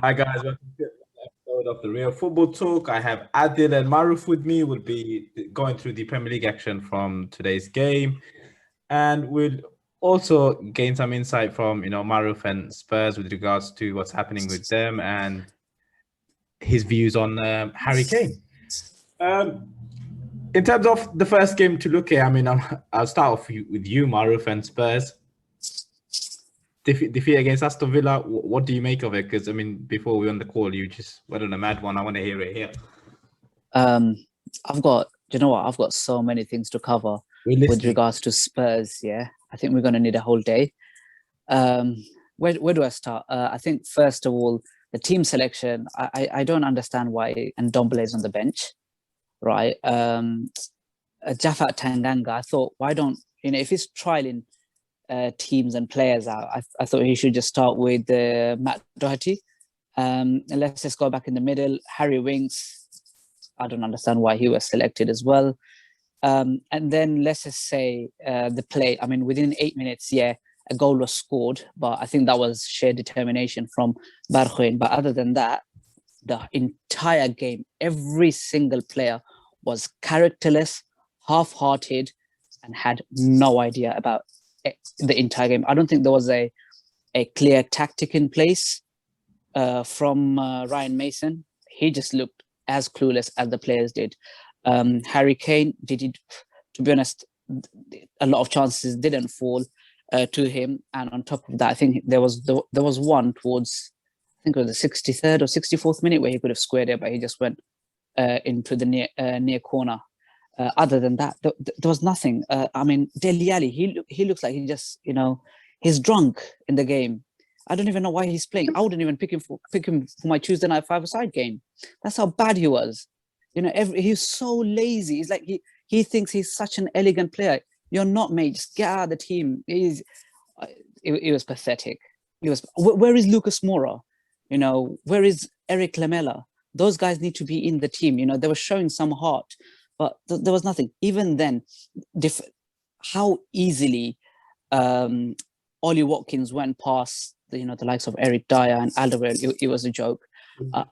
Hi guys, welcome to another episode of the Real Football Talk. I have Adil and Maruf with me. We'll be going through the Premier League action from today's game, and we'll also gain some insight from Maruf and Spurs with regards to what's happening with them and his views on Harry Kane. Um, in terms of the first game to look at, I mean, I'll start off with you, Maruf and Spurs. Defeat against Aston Villa. What do you make of it? Because I mean, before we on the call, you just went on a mad one. I want to hear it here. Um, I've got, you know what? I've got so many things to cover We're with listening. regards to Spurs. Yeah, I think we're going to need a whole day. Um, where do I start? I think first of all, the team selection. I don't understand why Ndombele is on the bench, right? Jafat Tanganga. I thought, why don't if he's trialing teams and players out, I thought he should just start with Matt Doherty. And let's just go back in the middle. Harry Winks. I don't understand why he was selected as well. And then let's just say the play. I mean, within 8 minutes, yeah, a goal was scored, but I think that was sheer determination from Barjuin. But other than that, the entire game, every single player was characterless, half-hearted, and had no idea about the entire game. I don't think there was a clear tactic in place from Ryan Mason. He just looked as clueless as the players did. Harry Kane to be honest, a lot of chances didn't fall to him. And on top of that, I think there was one towards, I think it was the 63rd or 64th minute where he could have squared it, but he just went into the near corner. Other than that, there was nothing. I mean, Dele Alli, he looks like he just, he's drunk in the game. I don't even know why he's playing. I wouldn't even pick him for my Tuesday night five-a-side game. That's how bad he was. He's so lazy. He's like he thinks he's such an elegant player. You're not, mate. Just get out of the team. It was pathetic. Where is Lucas Moura? Where is Eric Lamela? Those guys need to be in the team. They were showing some heart, but there was nothing. Even then, how easily Ollie Watkins went past the likes of Eric Dyer and Alderweireld. It was a joke.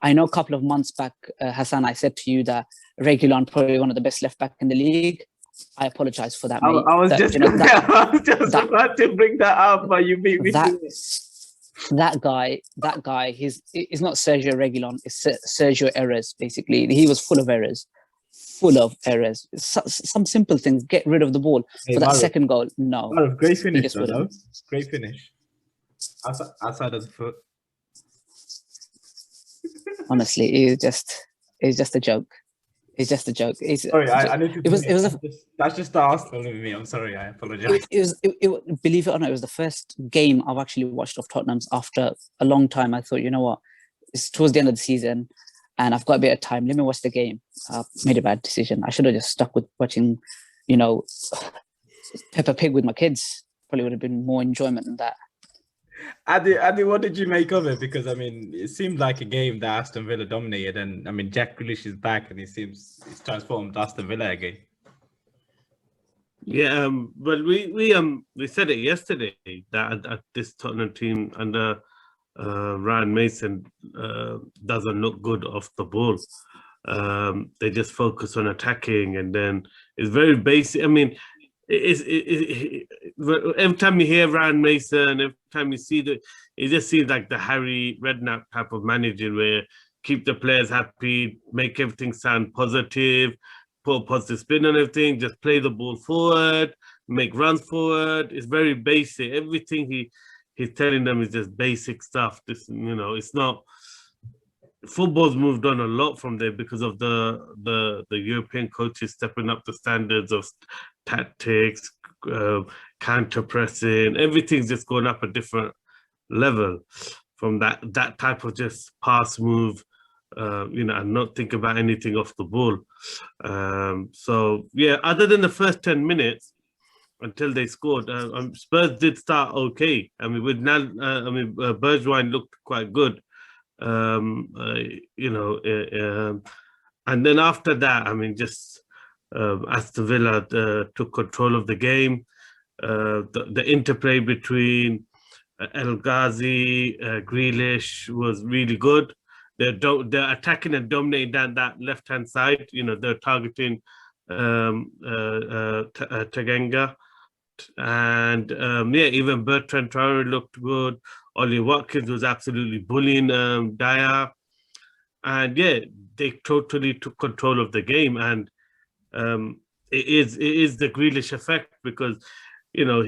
I know a couple of months back, Hassan, I said to you that Reguilon probably one of the best left back in the league. I apologize for that, mate. I was just about to bring that up, but you beat me to it. That guy, he's not Sergio Reguilon, it's Sergio Errors, basically. He was full of errors. Some simple things, get rid of the ball. For that second goal, no. Great finish, though, no? Great finish. Outside of the foot. Honestly, it's just a joke. It's just a joke. Sorry, I need to. That's just the Arsenal in me. I'm sorry. I apologize. Believe it or not, it was the first game I've actually watched of Tottenham's after a long time. I thought, you know what, it's towards the end of the season, and I've got a bit of time. Let me watch the game. I made a bad decision. I should have just stuck with watching, Peppa Pig with my kids. Probably would have been more enjoyment than that. Adi, what did you make of it? Because I mean, it seemed like a game that Aston Villa dominated, and I mean, Jack Grealish is back, and he's transformed Aston Villa again. Yeah, but we said it yesterday that this Tottenham team under Ryan Mason doesn't look good off the ball. They just focus on attacking, and then it's very basic. I mean, every time you hear Ryan Mason, every time you see it just seems like the Harry Redknapp type of managing, where keep the players happy, make everything sound positive, put a positive spin on everything, just play the ball forward, make runs forward. It's very basic. Everything he's telling them is just basic stuff. It's not. Football's moved on a lot from there because of the European coaches stepping up the standards of tactics, counter pressing. Everything's just gone up a different level from that type of just pass move, and not think about anything off the ball. So yeah, other than the first 10 minutes until they scored, Spurs did start okay. I mean, Bergwijn looked quite good. And then after that, I mean, just Aston Villa took control of the game. The interplay between El Ghazi, Grealish was really good. They're attacking and dominating down that left-hand side. You know, they're targeting Taganga. And yeah, even Bertrand Traore looked good. Ollie Watkins was absolutely bullying Dyer. And yeah, they totally took control of the game. And it is the Grealish effect because, you know,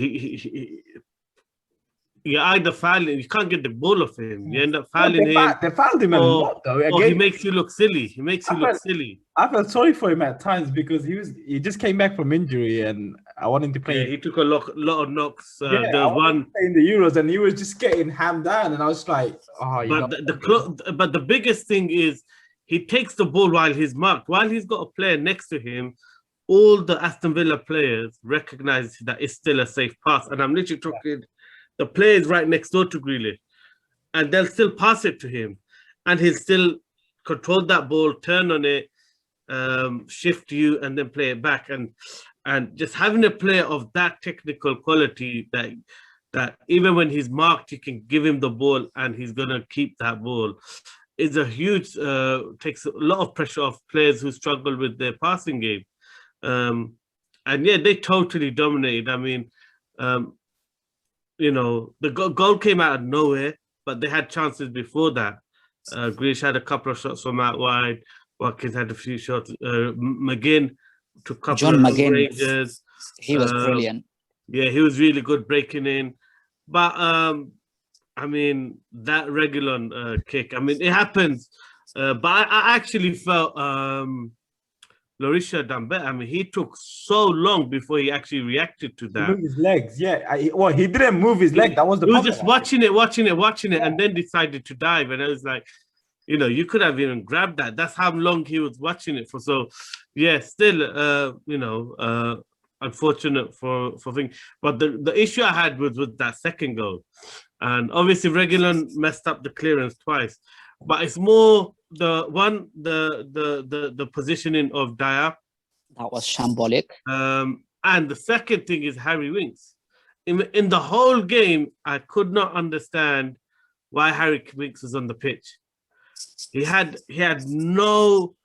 you either foul him, you can't get the ball off him. You end up fouling him. They fouled him a lot though. Or he Again, makes you look silly. He makes you look silly. I felt sorry for him at times because he just came back from injury and I wanted to play. Yeah, he took a lot of knocks. Yeah, There was one in the Euros and he was just getting hammed down and I was like, oh, you know. But the biggest thing is he takes the ball while he's marked. While he's got a player next to him, all the Aston Villa players recognize that it's still a safe pass. And I'm literally talking the player is right next door to Grealish, and they'll still pass it to him, and he'll still control that ball, turn on it, shift you, and then play it back. And just having a player of that technical quality that even when he's marked, you can give him the ball and he's gonna keep that ball is a huge takes a lot of pressure off players who struggle with their passing game. And yeah, they totally dominated. I mean, you know, the goal came out of nowhere, but they had chances before that. Grealish had a couple of shots from out wide. Watkins had a few shots. McGinn took a couple John of McGinn, ranges. he was brilliant. Yeah, he was really good breaking in. But I mean, that Reguilon kick, I mean, it happens. But I actually felt Larisha done better. I mean, he took so long before he actually reacted to that. Move his legs, yeah. Well, he didn't move his leg. That was the problem. He was just watching it, and then decided to dive. And I was like, you know, you could have even grabbed that. That's how long he was watching it for. So, yeah, still, you know, unfortunate for things. But the issue I had was with that second goal. And obviously, Reguilon messed up the clearance twice. But it's more the positioning of Dyer. That was shambolic. And the second thing is Harry Winks. In the whole game, I could not understand why Harry Winks was on the pitch. He had no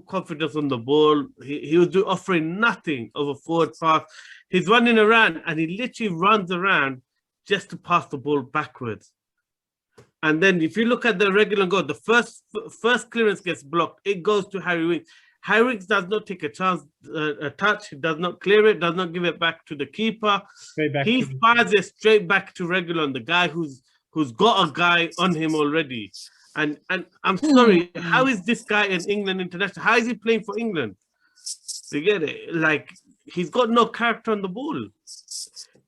confidence on the ball. He was offering nothing of a forward pass. He's running around and he literally runs around just to pass the ball backwards. And then if you look at the regular goal, the first clearance gets blocked. It goes to Harry Winks. Harry Winks does not take a chance, a touch. He does not clear it, does not give it back to the keeper. He fires it straight back to Reguilon, the guy who's got a guy on him already. And I'm sorry, how is this guy in England international? How is he playing for England? You get it? Like, he's got no character on the ball.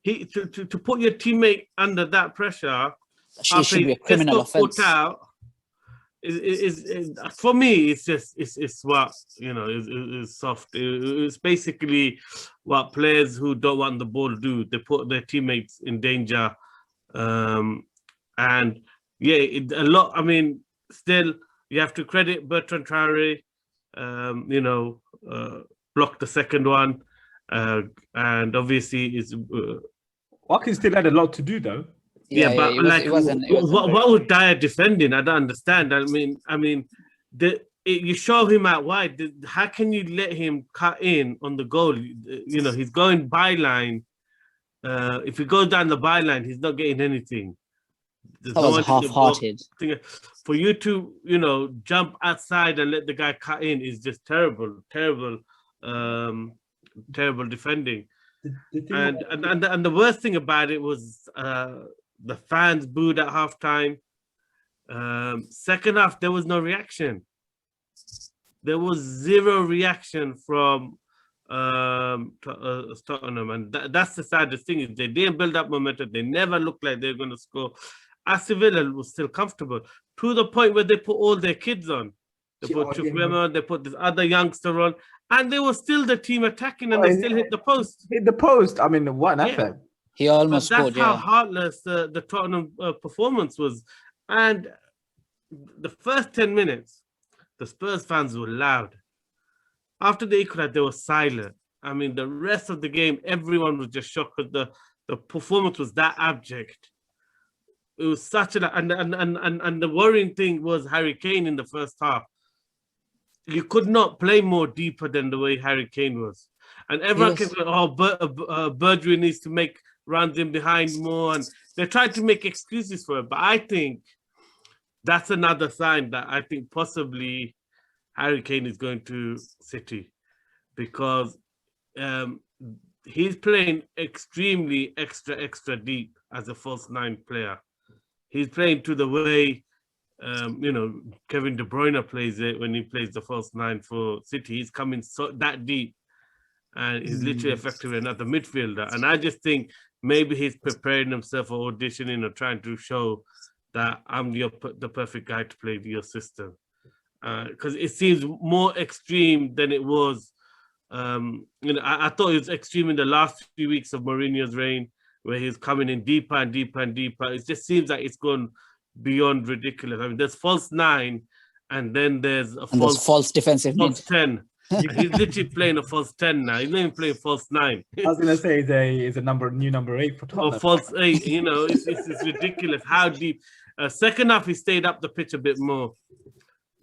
To put your teammate under that pressure, She should be a criminal offense. Is for me, it's what, you know, is soft. It's basically what players who don't want the ball do. They put their teammates in danger. And yeah, a lot. I mean, still, you have to credit Bertrand Traore. You know, blocked the second one, and obviously is. Watkins still had a lot to do though. Yeah, but like, what was Dyer defending? I don't understand. I mean, you show him out wide. How can you let him cut in on the goal? You know, he's going byline. If he goes down the byline, he's not getting anything. That was half-hearted. For you to, you know, jump outside and let the guy cut in is just terrible defending. And the worst thing about it was the fans booed at halftime. Second half, there was no reaction. There was zero reaction from Tottenham, and that's the saddest thing. Is they didn't build up momentum. They never looked like they were going to score. Aston Villa was still comfortable to the point where they put all their kids on. They put Chukwuemeka, they put this other youngster on, and they were still the team attacking, and they still hit the post. Hit the post. I mean, what an effort. He almost scored. That's how heartless the Tottenham performance was. And the first 10 minutes, the Spurs fans were loud. After the equalizer, they were silent. I mean, the rest of the game, everyone was just shocked because the performance was that abject. It was such an and the worrying thing was Harry Kane in the first half. You could not play more deeper than the way Harry Kane was. And everyone can go, Bergwijn needs to make runs in behind more. And they tried to make excuses for it. But I think that's another sign that I think possibly Harry Kane is going to City, because he's playing extremely extra deep as a false nine player. He's playing to the way, Kevin De Bruyne plays it when he plays the false nine for City. He's coming that deep, and he's literally effectively another midfielder. And I just think maybe he's preparing himself or auditioning or trying to show that I'm the perfect guy to play your system. Because it seems more extreme than it was. I thought it was extreme in the last few weeks of Mourinho's reign, where he's coming in deeper and deeper and deeper. It just seems like it's gone beyond ridiculous. I mean, there's false nine, and then there's a false defensive false 10. He's literally playing a false 10 now. He's not even playing false 9. I was gonna say it's a new number 8 for Tottenham. Or false 8. It's ridiculous how deep. Second half, he stayed up the pitch a bit more,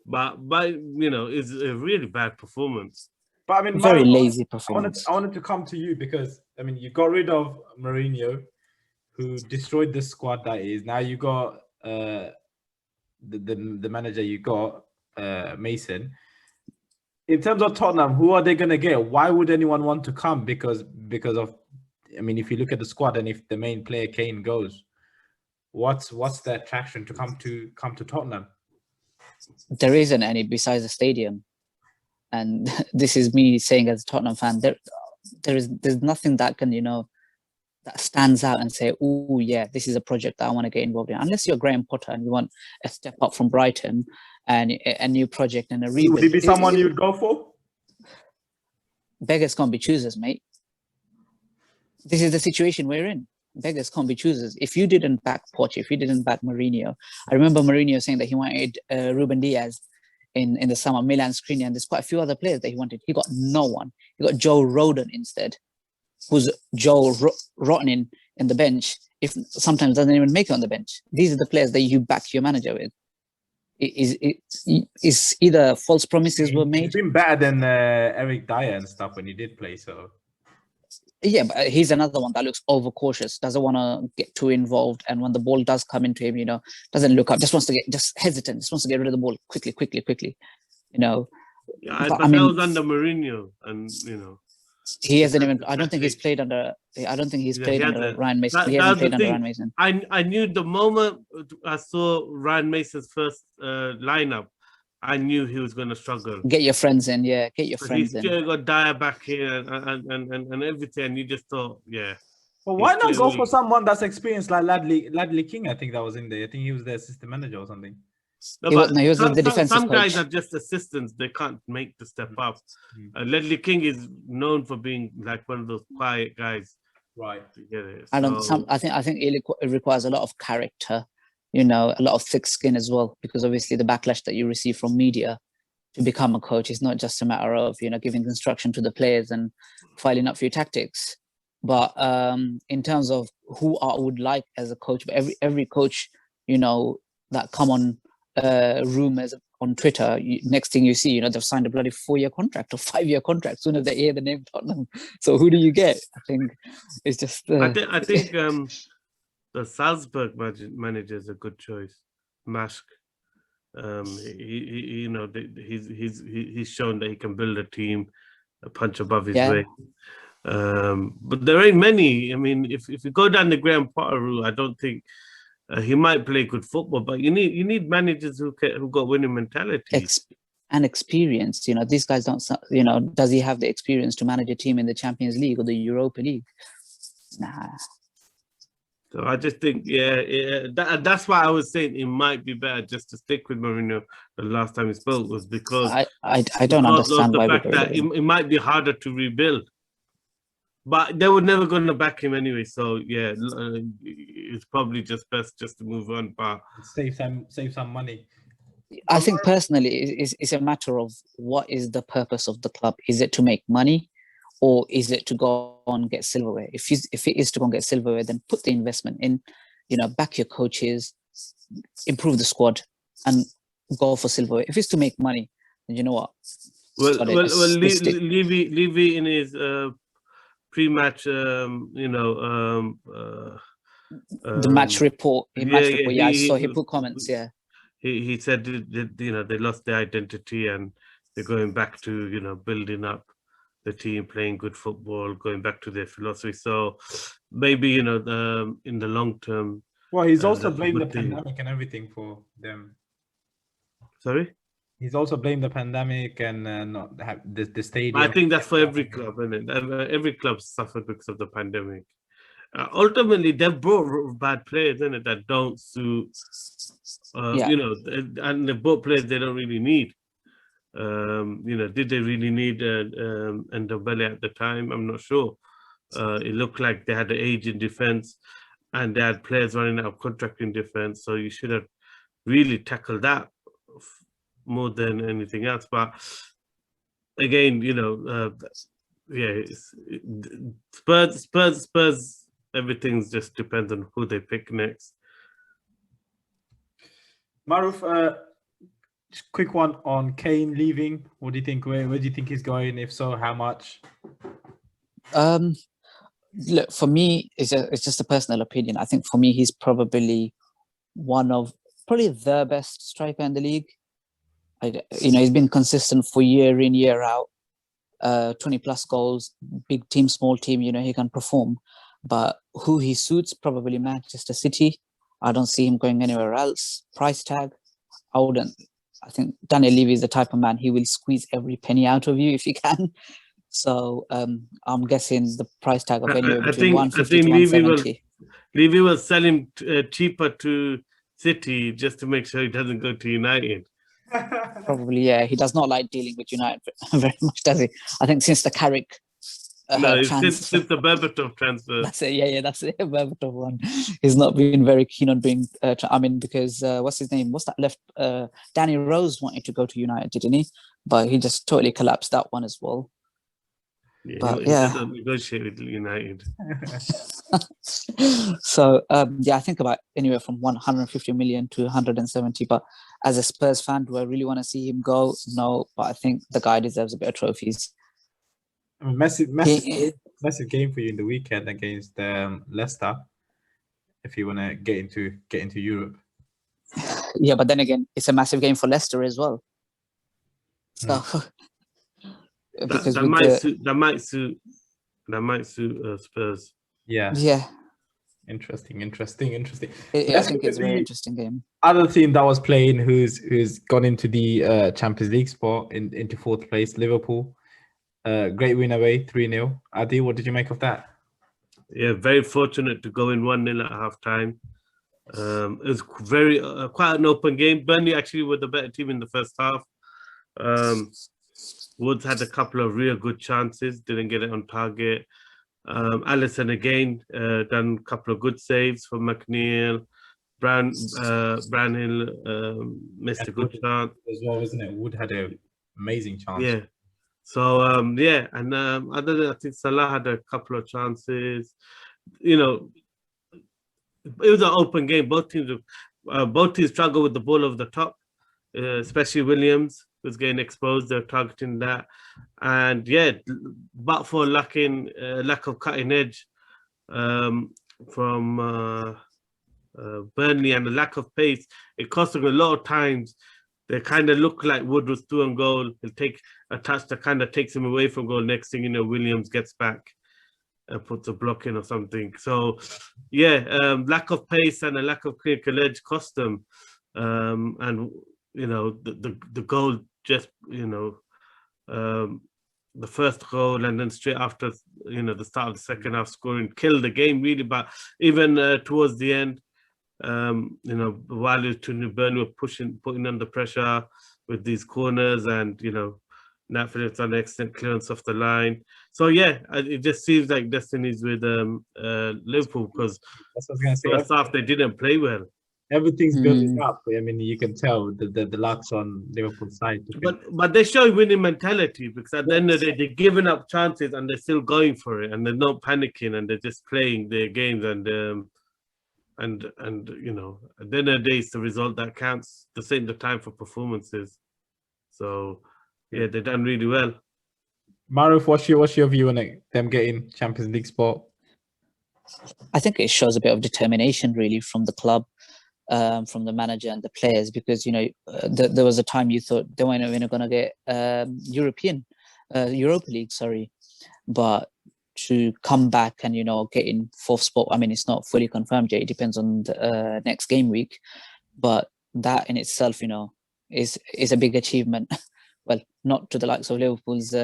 but it's a really bad performance. But I mean, very lazy performance. I wanted to come to you because I mean, you got rid of Mourinho, who destroyed the squad that is. Now you got the manager you got, Mason. In terms of Tottenham, who are they going to get? Why would anyone want to come? Because of, I mean, if you look at the squad and if the main player Kane goes, what's the attraction to come to Tottenham? There isn't any besides the stadium, and this is me saying as a Tottenham fan. There's nothing that can that stands out and say, oh yeah, this is a project that I want to get involved in. Unless you're Graham Potter and you want a step up from Brighton and a new project and a rebuild. Would it be someone you'd go for? Beggars can't be choosers, mate. This is the situation we're in. Beggars can't be choosers. If you didn't back Poch, if you didn't back Mourinho, I remember Mourinho saying that he wanted Ruben Diaz in the summer, Milan Skriniar, and there's quite a few other players that he wanted. He got no one. He got Joe Rodon instead, who's Joe rotten in the bench, if sometimes doesn't even make it on the bench. These are the players that you back your manager with. It's either false promises were made. He's been better than Eric Dyer and stuff when he did play, so... Yeah, but he's another one that looks overcautious, doesn't want to get too involved, and when the ball does come into him, doesn't look up, just hesitant, just wants to get rid of the ball quickly. Yeah, but that was under Mourinho, and he hasn't even. I don't think he's played under. I don't think he's played under Ryan Mason. He hasn't played under Ryan Mason. I knew the moment I saw Ryan Mason's first lineup, I knew he was going to struggle. Get your friends in, yeah. Get your friends in. He's still got Dyer back here and everything. And you just thought, yeah. Well, why not go for someone that's experienced like Ladley King? I think that was in there. I think he was the assistant manager or something. No, he was the defensive Some coach. guys are just assistants. They can't make the step up. Ladley King is known for being like one of those quiet guys. Right. I think it requires a lot of character. A lot of thick skin as well, because obviously the backlash that you receive from media to become a coach is not just a matter of, giving instruction to the players and filing up for your tactics. But in terms of who I would like as a coach, but every coach, that come on rumors on Twitter, next thing you see, they've signed a bloody 4-year contract or 5-year contract soon as they hear the name Tottenham. So who do you get? I think it's just... I think the Salzburg manager is a good choice, Mask. He's shown that he can build a team, a punch above his weight. But there ain't many. I mean, if you go down the Graham Potter route, I don't think he might play good football. But you need managers who got winning mentality and experience. These guys don't. Does he have the experience to manage a team in the Champions League or the Europa League? Nah. So I just think, that's why I was saying it might be better just to stick with Mourinho. The last time he spoke was because I don't understand why the fact that it might be harder to rebuild, but they were never going to back him anyway. So it's probably just best just to move on. But save some money. I think personally, it's a matter of what is the purpose of the club. Is it to make money, or is it to go on and get silverware? If it is to go and get silverware, then put the investment in, back your coaches, improve the squad, and go for silverware. If it's to make money, then you know what? Levy in his pre-match, the match report. I saw he put comments. Yeah, he said that, they lost their identity and they're going back to building up the team, playing good football, going back to their philosophy. So maybe in the long term. Well, he's also blamed the pandemic and everything for them. Sorry. He's also blamed the pandemic and not have the stadium. I think that's for every club, isn't it? Every club suffered because of the pandemic. Ultimately, they've brought bad players, isn't it, that don't suit, and they brought players they don't really need. Did they really need Ndombele at the time? I'm not sure. It looked like they had the age in defense and they had players running out of contract in defense. So you should have really tackled that more than anything else. But again, Spurs, everything just depends on who they pick next. Maruf, just quick one on Kane leaving. What do you think? Where do you think he's going? If so, how much? Look, for me, it's just a personal opinion. I think for me, he's probably the best striker in the league. He's been consistent for year in, year out. 20 plus goals, big team, small team, he can perform. But who he suits, probably Manchester City. I don't see him going anywhere else. Price tag, I think Daniel Levy is the type of man, he will squeeze every penny out of you if he can. So I'm guessing the price tag of anywhere between 150 to 170. Levy will sell him cheaper to City just to make sure he doesn't go to United. Probably, yeah. He does not like dealing with United very much, does he? I think since the Carrick since the Berbatov transfer. That's it. Yeah, that's it. Berbatov one. He's not been very keen on doing. Because what's his name? What's that left? Danny Rose wanted to go to United, didn't he? But he just totally collapsed that one as well. Yeah, but he doesn't negotiate with United. So I think about anywhere from 150 million to 170. But as a Spurs fan, do I really want to see him go? No, but I think the guy deserves a bit of trophies. Massive game for you in the weekend against Leicester. If you want to get into Europe. Yeah, but then again, it's a massive game for Leicester as well. So. That might suit Spurs. Yeah. Interesting. I think it's a very interesting game. Other team that was playing, who's gone into the Champions League spot into fourth place, Liverpool. Great win away, 3-0. Adi, what did you make of that? Yeah, very fortunate to go in 1-0 at half time. It was very quite an open game. Burnley actually were the better team in the first half. Woods had a couple of real good chances, didn't get it on target. Alisson again done a couple of good saves for McNeil. Brownhill missed a good chance as well, isn't it? Wood had an amazing chance. Yeah. So and other than, I think Salah had a couple of chances. It was an open game. Both teams struggled with the ball over the top, especially Williams was getting exposed. They're targeting that, and but for lack of cutting edge from Burnley and the lack of pace, it cost them a lot of times. They kind of look like Wood was through on goal. He'll take a touch that kind of takes him away from goal. Next thing you know, Williams gets back and puts a block in or something. So, lack of pace and a lack of clinical edge cost them. And the goal just the first goal and then straight after the start of the second half scoring killed the game really. But even towards the end, while Burnley were putting under pressure with these corners, and Nat Phillips on an excellent clearance off the line. So it just seems like destiny's with Liverpool, because first half they didn't play well. everything's building up. I mean, you can tell the luck's on Liverpool's side. But they show winning mentality, because at the end of the day, they're giving up chances and they're still going for it, and they're not panicking, and they're just playing their games, and you know, at the end of the day, it's the result that counts. This ain't the time for performances. So yeah, they've done really well. Maruf, what's your view on it, them getting Champions League spot? I think it shows a bit of determination, really, from the club, from the manager and the players, because, you know, there was a time you thought they weren't even going to get Europa League, sorry, but to come back and, you know, get in fourth spot. I mean, it's not fully confirmed yet. It depends on the next game week, but that in itself, you know, is a big achievement. Well, not to the likes of Liverpool's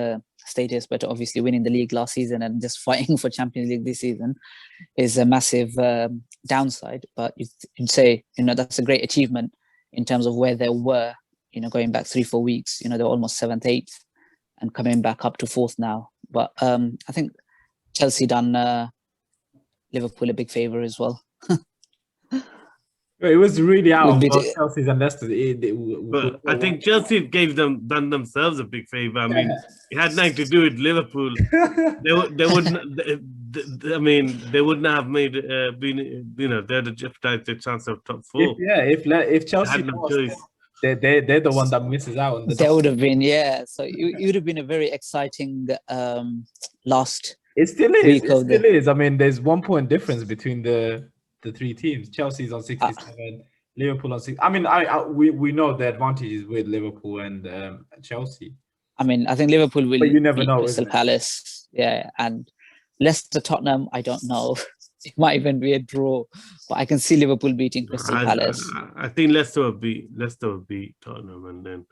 status, but obviously winning the league last season and just fighting for Champions League this season is a massive downside. But you'd say, you know, that's a great achievement in terms of where they were, you know, going back 3-4 weeks. You know, they're almost 7th, 8th, and coming back up to 4th now. But I think Chelsea done Liverpool a big favour as well. It was really out of Chelsea's and Leicester. But I think Chelsea done themselves a big favor. I mean, it had nothing to do with Liverpool. They wouldn't. I mean, they wouldn't have made been. You know, they'd have jeopardized their chance of top 4. If Chelsea had no choice. They're the one that misses out on the. That would have been, yeah. So it would have been a very exciting last. It still is. It still is. I mean, there's 1 point difference between the 3 teams. Chelsea's on 67, Liverpool on 6. I mean, we know the advantages with Liverpool and Chelsea. I mean, I think Liverpool will. But you never beat know. Crystal Palace, yeah, and Leicester, Tottenham. I don't know. It might even be a draw, but I can see Liverpool beating Crystal Palace. I think Leicester will beat Tottenham, and then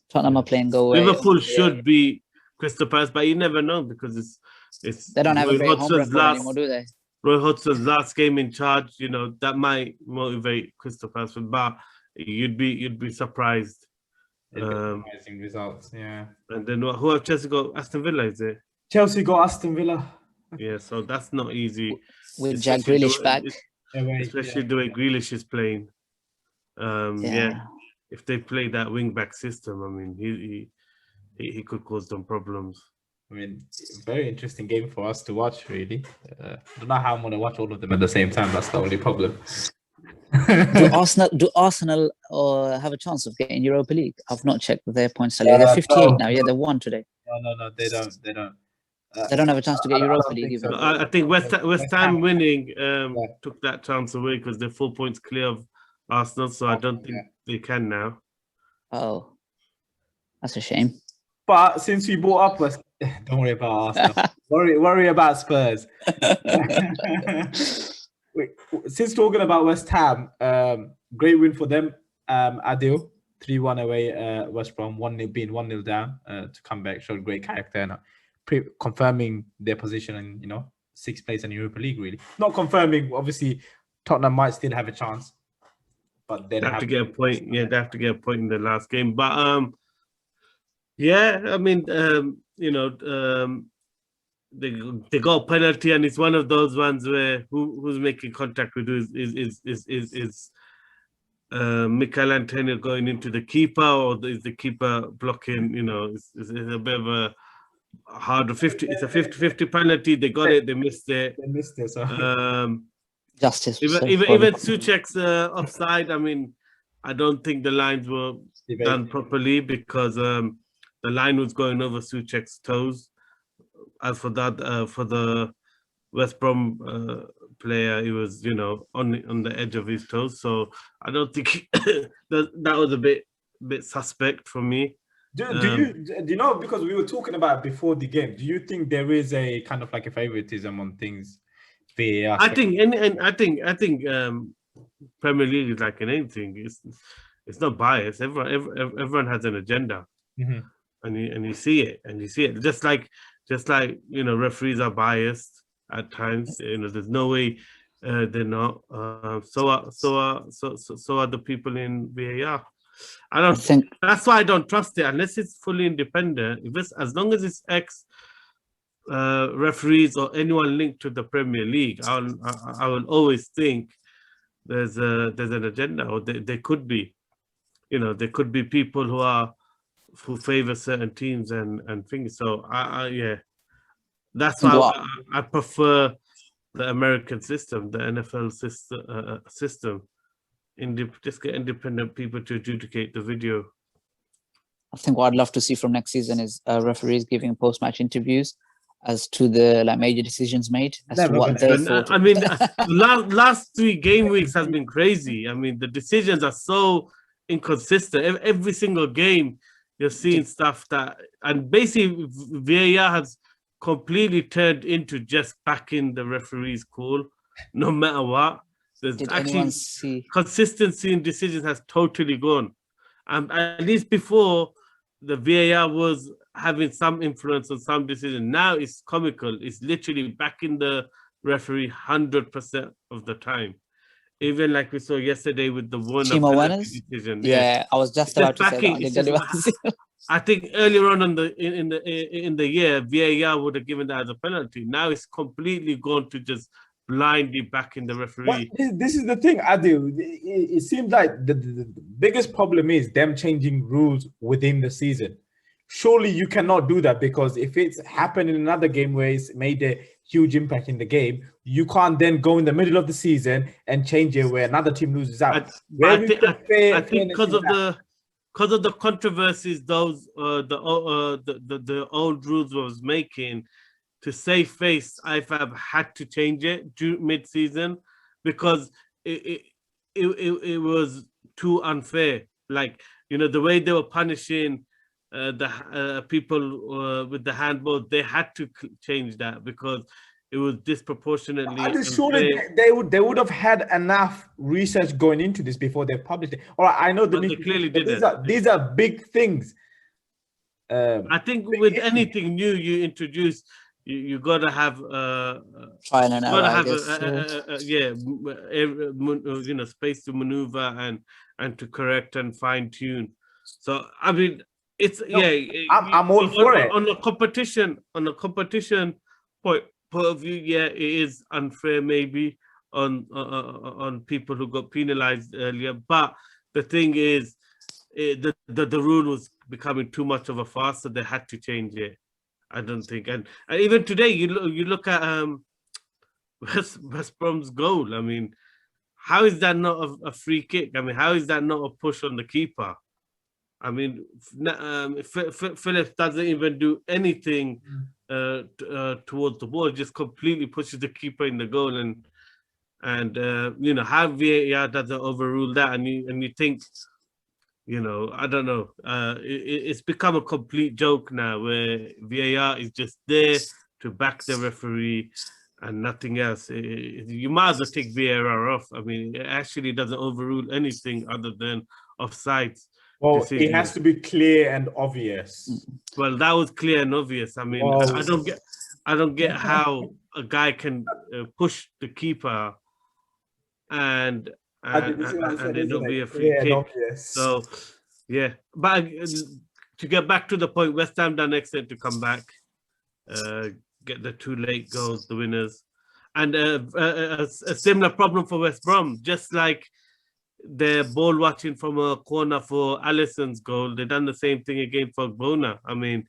Tottenham are playing go away. Liverpool should beat Crystal Palace, but you never know, because it's they don't have a great home record anymore, do they? Roy Hodgson's last game in charge, you know, that might motivate Crystal Palace, but you'd be surprised. Amazing results, yeah. And then who have Chelsea got? Aston Villa, is it? Chelsea got Aston Villa. Yeah, so that's not easy. With Jack Grealish back. Especially the way Grealish is playing. Yeah. If they play that wing-back system, I mean, he could cause them problems. I mean, very interesting game for us to watch, really. I don't know how I'm going to watch all of them at the same time. That's the only problem. Do Arsenal have a chance of getting Europa League? I've not checked their points tally. They're 58 now. Yeah, they won today. No, they don't. They don't have a chance to get Europa League. So. I think West Ham winning took that chance away, because they're 4 points clear of Arsenal. So I don't think they can now. Oh, that's a shame. But since we brought up West, don't worry about Arsenal. worry about Spurs. Since talking about West Ham, great win for them. Adil, 3-1 away. West Brom, 1-0 being 1-0 down to come back. Showed great character and confirming their position in, you know, 6th place in Europa League. Really, not confirming. Obviously, Tottenham might still have a chance, but they have to get a point. Yeah, they have to get a point in the last game. But yeah, I mean, you know, they got a penalty, and it's one of those ones where who's making contact with who is Mikel Antonio going into the keeper, or is the keeper blocking? You know, it's a bit of a harder 50. It's a 50-50 penalty. They got it. They missed it. So. Justice. Even Souček's offside. I mean, I don't think the lines were done properly, because the line was going over Souček's toes. As for that, for the West Brom player, he was, you know, on the edge of his toes. So I don't think that was a bit suspect for me. Do you know, because we were talking about it before the game, do you think there is a kind of like a favoritism on things? I think Premier League is like in anything. It's not biased. Everyone has an agenda, and you see it, just like you know, referees are biased at times. You know, there's no way they're not. So are the people in VAR. I think that's why I don't trust it unless it's fully independent. As long as it's referees or anyone linked to the Premier League, I will always think there's an agenda, or there could be, there could be people who favor certain teams and things. So yeah, that's why I prefer the American system, the NFL system. Just get independent people to adjudicate the video. I think what I'd love to see from next season is referees giving post-match interviews as to the major decisions made, as to what they thought. I mean, the last 3 game weeks has been crazy. I mean, the decisions are so inconsistent. Every single game, you're seeing stuff that, and basically VAR has completely turned into just backing the referee's call, no matter what. There's actually consistency in decisions has totally gone. At least before, the VAR was having some influence on some decisions. Now it's comical. It's literally backing the referee 100% of the time. Even like we saw yesterday with the Warner decision. Yeah, I was just about to say that. I think earlier on in the year, VAR would have given that as a penalty. Now it's completely gone to just blindly backing the referee. This is the thing, Adil. It seems like the biggest problem is them changing rules within the season. Surely you cannot do that, because if it's happened in another game where it's made a huge impact in the game, you can't then go in the middle of the season and change it where another team loses out. I think because of the controversies the old rules was making, to save face, IFAB had to change it mid-season because it was too unfair. Like, the way they were punishing the people with the handball, they had to change that because it was disproportionately. Surely they would have had enough research going into this before they published it. Or I know they clearly didn't. These are big things. I think with anything new you introduce, you gotta have trial and error. Space to maneuver and to correct and fine tune. So I mean, I'm all for it. On a competition point of view, yeah, it is unfair maybe on people who got penalized earlier. But the thing is, the rule was becoming too much of a farce, so they had to change it. I don't think, and even today, you look at West Brom's goal. I mean, how is that not a free kick? I mean, how is that not a push on the keeper? I mean, Phillips doesn't even do anything towards the ball; just completely pushes the keeper in the goal, and how VAR doesn't overrule that, and you think. I don't know. It's become a complete joke now where VAR is just there to back the referee and nothing else. You might as well take VAR off. I mean, it actually doesn't overrule anything other than offsides. Well, it has to be clear and obvious. Well, that was clear and obvious. I mean, I don't get how a guy can push the keeper and it'll be a free kick. So, yeah. But to get back to the point, West Ham done excellent to come back, get the 2 late goals, the winners. And a similar problem for West Brom, just like their ball watching from a corner for Alisson's goal, they done the same thing again for Bona. I mean,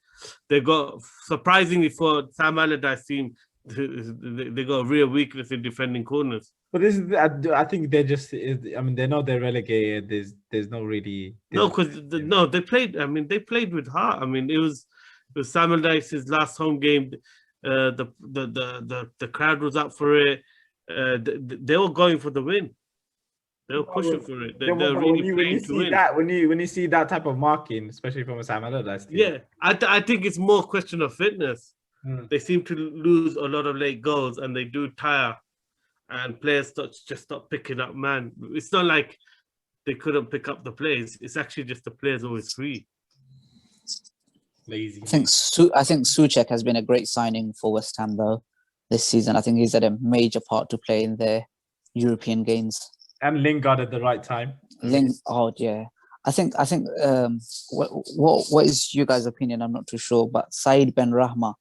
they got, surprisingly for Sam Allardyce team, they got a real weakness in defending corners. But this is, I think they're just. I mean, they know they're relegated. There's no really. They played. I mean, they played with heart. I mean, it was Sam Allardyce's last home game. The crowd was up for it. They were going for the win. They were pushing for it. They were really playing to win. When you see that type of marking, especially from a Sam Allardyce team. Yeah, I think it's more a question of fitness. They seem to lose a lot of late goals, and they do tire. And players just stop picking up, man. It's not like they couldn't pick up the players. It's actually just the players always free. Lazy. I think Souček has been a great signing for West Ham though this season. I think he's had a major part to play in their European games. And Lingard at the right time. Yeah. I think. What is you guys' opinion? I'm not too sure, but Said Ben Rahma.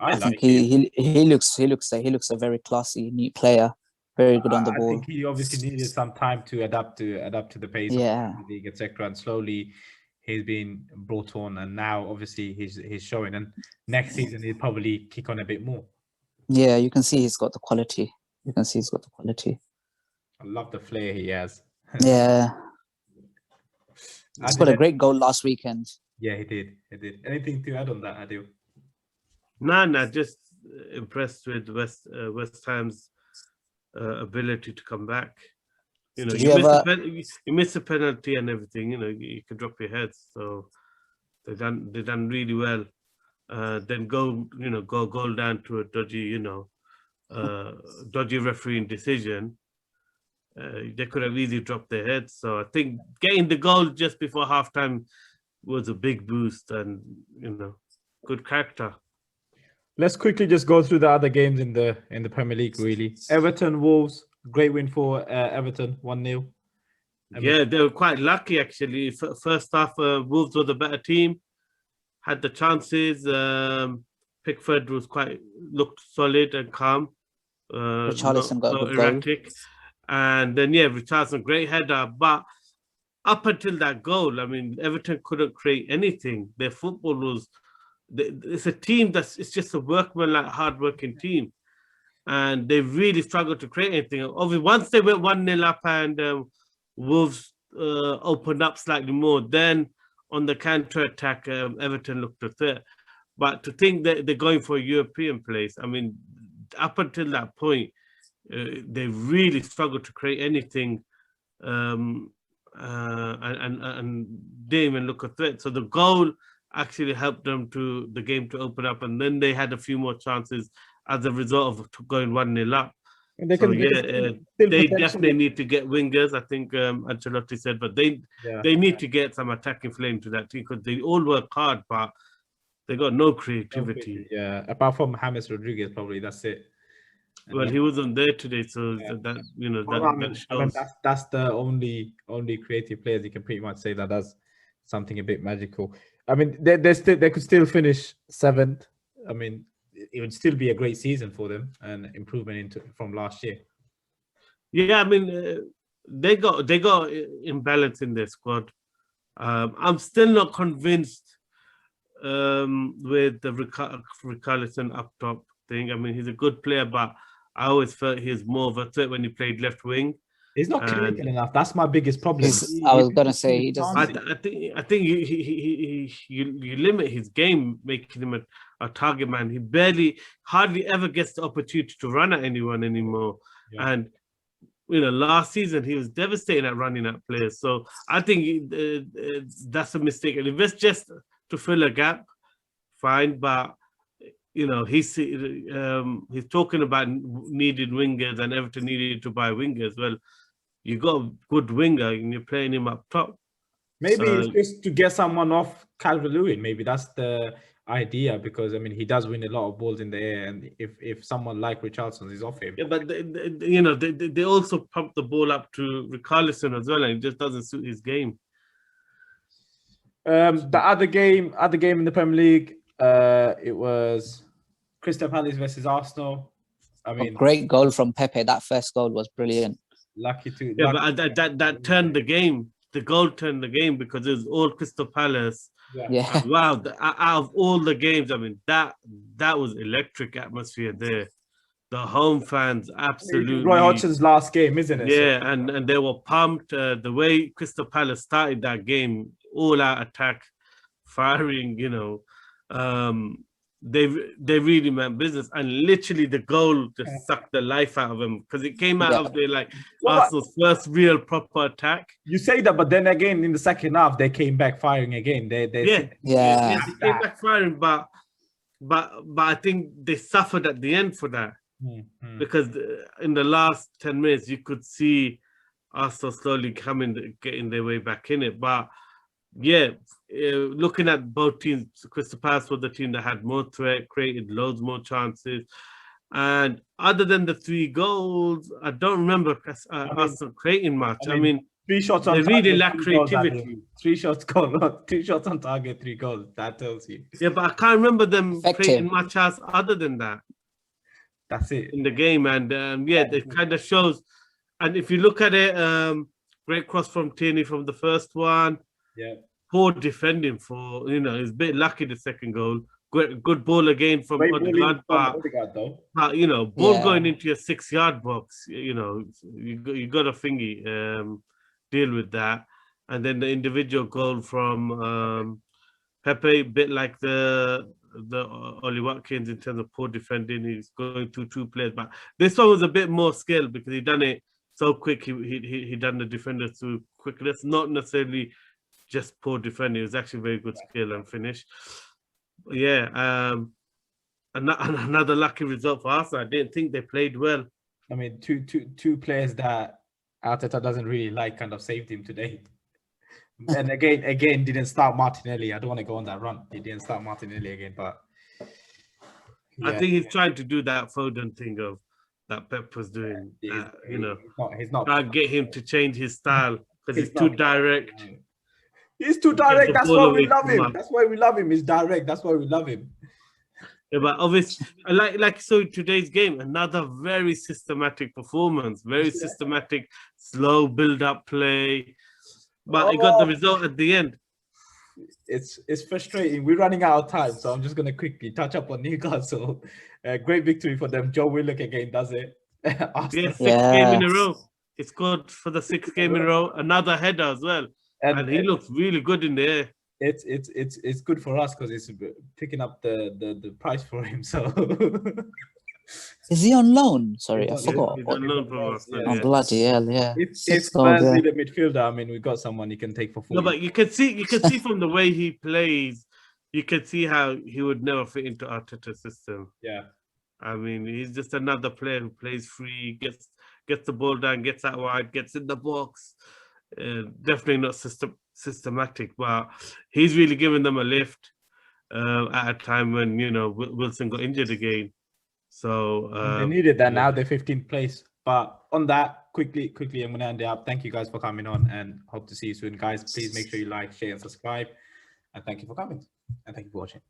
I think he looks a very classy, neat player. Very good on the I ball. think he obviously needed some time to adapt to the pace of Yeah. the league, etc. And slowly he's been brought on, and now obviously he's showing. And next season he'll probably kick on a bit more. Yeah, you can see he's got the quality. I love the flair he has. Yeah. I He's got a did- great goal last weekend. Yeah, he did. Anything to add on that, Adil? No, just impressed with West Ham's ability to come back. You know, Did you you miss ever- you miss a penalty and everything. You know, you can drop your heads. So they done really well. Then go down to a dodgy refereeing decision. They could have easily dropped their heads. So I think getting the goal just before halftime was a big boost, and good character. Let's quickly just go through the other games in the Premier League. Really, Everton Wolves, great win for Everton, 1-0. Yeah, they were quite lucky actually. First half, Wolves were the better team, had the chances. Pickford looked solid and calm. Richarlison got a not good goal. erratic. And then Richarlison, great header. But up until that goal, I mean, Everton couldn't create anything. Their football was. It's a team it's just a workman-like, hard-working team, and they really struggled to create anything. Obviously, once they went 1-0 up and Wolves opened up slightly more, then on the counter-attack, Everton looked a threat. But to think that they're going for a European place, I mean, up until that point, they really struggled to create anything, and didn't even look a threat. So the goal actually helped them to the game to open up, and then they had a few more chances as a result of going 1-0 up. And they definitely need to get wingers. I think Ancelotti said, but they need to get some attacking flame to that team, because they all work hard, but they got no creativity. Yeah, apart from James Rodriguez, probably that's it. Well, he wasn't there today, so that shows. That's the only creative players you can pretty much say that does something a bit magical. I mean, they could still finish 7th. I mean, it would still be a great season for them and improvement from last year. Yeah, I mean, they got imbalance in their squad. I'm still not convinced with the Richarlison up top thing. I mean, he's a good player, but I always felt he was more of a threat when he played left wing. He's not clinical enough. That's my biggest problem. I was gonna say he doesn't. I think you limit his game, making him a target man. He hardly ever gets the opportunity to run at anyone anymore. Yeah. And last season he was devastating at running at players. So I think that's a mistake. And if it's just to fill a gap, fine. But he's talking about needed wingers, and Everton needed to buy wingers. Well, you got a good winger and you're playing him up top. Maybe it's just to get someone off Calvert-Lewin. Maybe that's the idea, because I mean he does win a lot of balls in the air, and if someone like Richarlison is off him. Yeah, but they also pump the ball up to Richarlison as well, and it just doesn't suit his game. The other game in the Premier League, it was Crystal Palace versus Arsenal. I mean, a great goal from Pepe. That first goal was brilliant. But that turned the game. The goal turned the game, because it was all Crystal Palace. Yeah. Wow! Out of all the games, I mean that was electric atmosphere there. The home fans absolutely. Roy Hodgson's last game, isn't it? Yeah, so. and they were pumped. The way Crystal Palace started that game, all out attack, firing. They really meant business, and literally the goal just sucked the life out of them, because it came out of their Arsenal's first real proper attack. You say that, but then again in the second half they came back firing again. They came back firing, but I think they suffered at the end for that, because in the last 10 minutes you could see Arsenal slowly getting their way back in it, but. Yeah, looking at both teams, Crystal Palace was the team that had more threat, created loads more chances. And other than the 3 goals, I don't remember Arsenal creating much. I mean 3 shots on they target, really lack creativity. 3 shots goal, 2 shots on target, 3 goals. That tells you. Yeah, but I can't remember them creating much else other than that. That's it. in the game, and it kind of shows. And if you look at it, great cross from Tierney from the first one. Yeah. Poor defending for he's a bit lucky the second goal. Good ball again from Great Odegaard, bowling from Odegaard, though. ball Yeah. going into your 6-yard box. You got a thingy deal with that, and then the individual goal from Pepe, bit like the Ollie Watkins in terms of poor defending. He's going through two players, but this one was a bit more skill because he done it so quick. He done the defender through quickly. That's not necessarily just poor defending. It was actually very good skill and finish. Yeah, another lucky result for Arsenal. I didn't think they played well. I mean, two players that Arteta doesn't really like kind of saved him today. And again, didn't start Martinelli. I don't want to go on that run. He didn't start Martinelli again, but I think he's trying to do that Foden thing of that Pep was doing. He's not. Try and get him to change his style because he's too direct. He's too direct. That's why we love him. That's why we love him. He's direct. That's why we love him. Yeah, but obviously, so today's game, another very systematic performance, very systematic, slow build-up play. But it got the result at the end. It's frustrating. We're running out of time, so I'm just going to quickly touch up on Newcastle. Great victory for them. Joe Willock again does it. Sixth game in a row. He scored for the 6th game in a row. Another header as well. And he looks really good in the air. It's good for us because it's picking up the price for him. So is he on loan? Sorry, I forgot. He's on loan from us. Oh, bloody hell! Yeah. If Spurs need a midfielder, I mean, we got someone he can take for 40. No, but you can see from the way he plays, you can see how he would never fit into Arteta's system. Yeah. I mean, he's just another player who plays free, gets the ball down, gets out wide, gets in the box. Definitely not systematic, but he's really given them a lift at a time when Wilson got injured again. So they needed that. Now they're 15th place. But on that, quickly, I'm going to end it up. Thank you guys for coming on and hope to see you soon, guys. Please make sure you like, share, and subscribe. And thank you for coming. And thank you for watching.